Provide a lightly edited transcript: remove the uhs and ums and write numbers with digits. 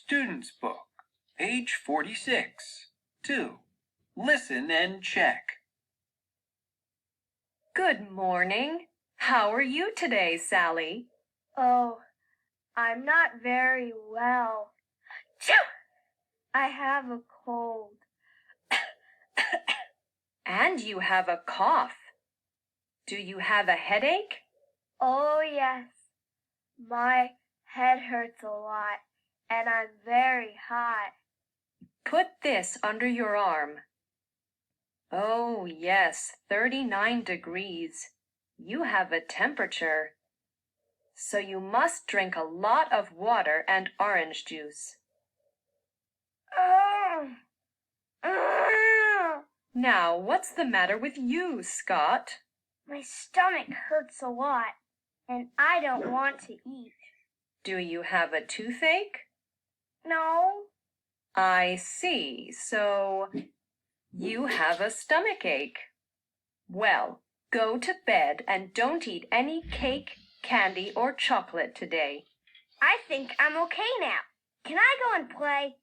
Student's Book, page 46. 2. Listen and check. Good morning. How are you today, Sally? Oh, I'm not very well. Phew! I have a cold. And you have a cough. Do you have a headache? Oh, yes. My head hurts a lot, and I'm very hot. Put this under your arm. Oh, yes, 39 degrees. You have a temperature. So you must drink a lot of water and orange juice. Now, what's the matter with you, Scott? My stomach hurts a lot, and I don't want to eat. Do you have a toothache? No. I see. So you have a stomachache. Well, go to bed and don't eat any cake, candy, or chocolate today. I think I'm okay now. Can I go and play?